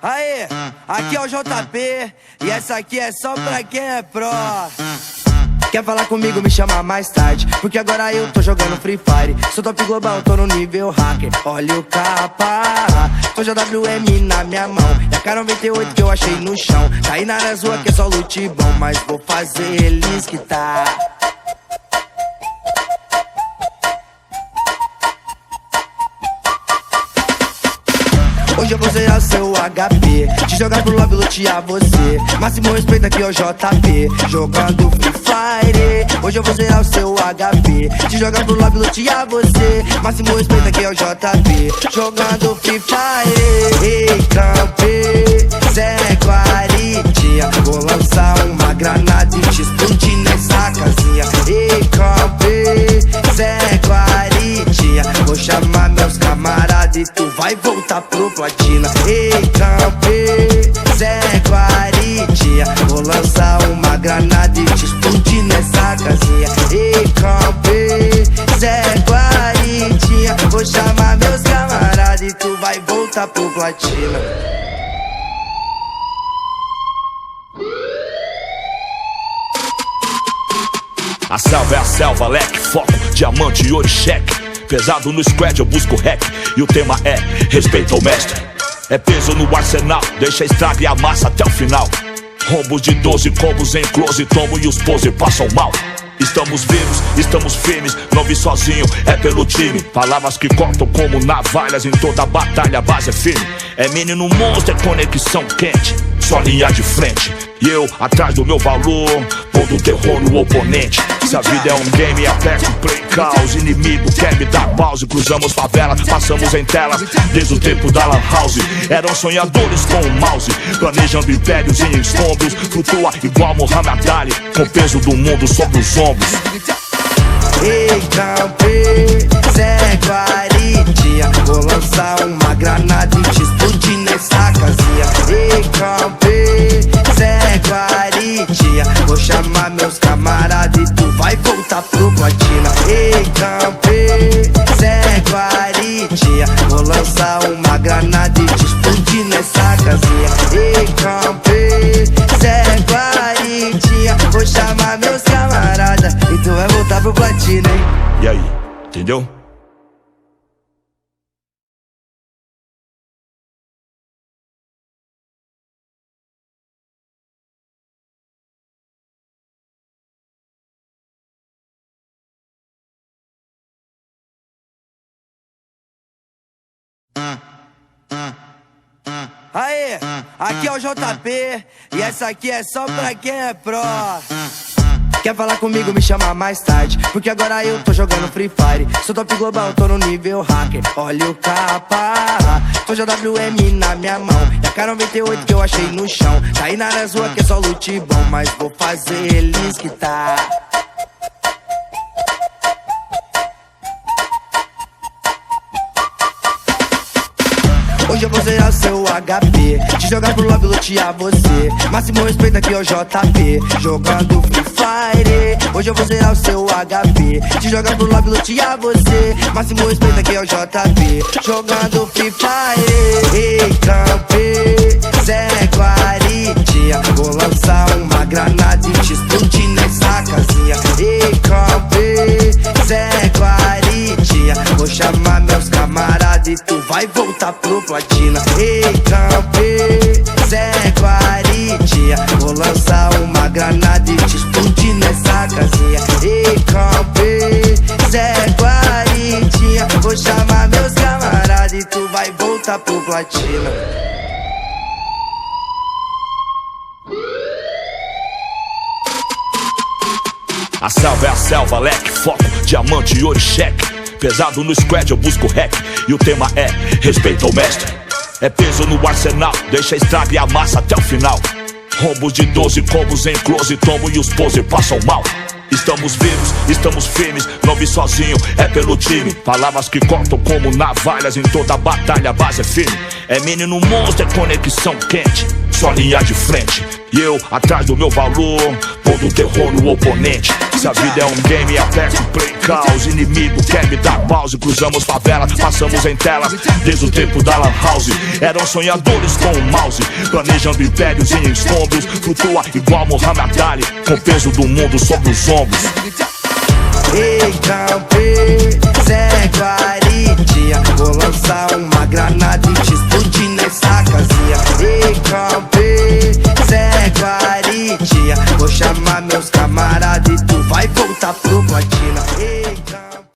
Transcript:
Aê, aqui é o JP e essa aqui é só pra quem é pro. Quer falar comigo, me chama mais tarde, porque agora eu tô jogando Free Fire. Sou top global, tô no nível hacker. Olha o capa, tô JWM na minha mão e a K98 que eu achei no chão. Tá aí na rua que é só loot bom, mas vou fazer eles que tá. Hoje eu vou zerar seu HP, te jogar pro lobby, lutear você. Máximo respeito aqui é o JP, jogando Free Fire. Hoje eu vou zerar o seu HP, te jogar pro lobby, lutear você. Máximo respeito aqui é o JP, jogando Free Fire. Ei, campe, Zé Guaritinha, vou lançar uma granada e te explodir nessa casinha. Ei, campe, Zé Guaritinha, vou chamar meus camaradas e tu vai voltar pro platina. Ei, campe, Zé Guaritinha, vou lançar uma granada e te explodir nessa casinha. Ei, campe, Zé Guaritinha, vou chamar meus camaradas e tu vai voltar pro platina. A selva é a selva, leque, foco, diamante e ouro, cheque. Pesado no squad, eu busco hack e o tema é respeito ao mestre. É peso no arsenal, deixa a estraga e a massa até o final. Rombos de 12 combos em close, tombo e os pose passam mal. Estamos vivos, estamos firmes, não vi sozinho, é pelo time. Palavras que cortam como navalhas, em toda batalha a base é firme. É menino monstro, é conexão quente, só linha de frente. E eu, atrás do meu valor, pondo terror no oponente. Se a vida é um game, aperto play caos. Inimigo quer me dar pause, cruzamos favela, passamos em tela. Desde o tempo da lan house, eram sonhadores com o mouse, planejando impérios em escombros. Flutua igual Muhammad Ali, com o peso do mundo sobre os ombros. Ei, campe, Zé Guaritinha, vou lançar uma granada e te explodir nessa casinha. Ei, campe, Zé Guaritinha, vou chamar meus camaradas e tu vai voltar pro platina. Ei, campe, Zé Guaritinha, vou lançar uma granada e te explodir nessa casinha. Ei, campe, Zé Guaritinha, vou chamar meus camaradas e tu vai voltar pro platina, hein? E aí, entendeu? Aê, aqui é o JP e essa aqui é só pra quem é pro. Quer falar comigo, me chama mais tarde, porque agora eu tô jogando Free Fire. Sou top global, tô no nível hacker. Olha o capa, tô JWM na minha mão e a K98 que eu achei no chão. Tá aí na rua que é só loot bom, mas vou fazer eles que tá. Hoje eu vou zerar seu HP, te jogar pro lobby, lutear você. Máximo respeito aqui é o JP, jogando Free Fire. Hoje eu vou zerar o seu HP, te jogar pro lobby, lutear você. Máximo respeito aqui é o JP, jogando Free Fire. Ei, campe, Zé Guaritinha, vou lançar uma granada e te explodir nessa casinha. Ei, campe, Zé Guaritinha, vou chamar meus camaradas e tu vai voltar pro platina. Ei, campe, Zé Guaritinha, vou lançar uma granada e te explodir nessa casinha. Ei, campe, Zé Guaritinha, vou chamar meus camaradas e tu vai voltar pro platina. A selva é a selva, leque, foco, diamante e ouro, cheque. Pesado no squad, eu busco hack e o tema é respeito ao mestre. É peso no arsenal, deixa a estraga e a massa até o final. Rombos de 12 combos em close, tombo e os pose passam mal. Estamos vivos, estamos firmes, não vi sozinho, é pelo time. Palavras que cortam como navalhas, em toda batalha a base é firme. É menino monstro, é conexão quente, só linha de frente. E eu atrás do meu valor, todo terror no oponente. Se a vida é um game, aperto play, caos. Inimigo quer me dar pause. Cruzamos favela, passamos em tela desde o tempo da lan house. Eram sonhadores com o mouse, planejando impérios em escombros. Flutua igual Muhammad Ali, com o peso do mundo sobre os ombros. Ei, Trampê,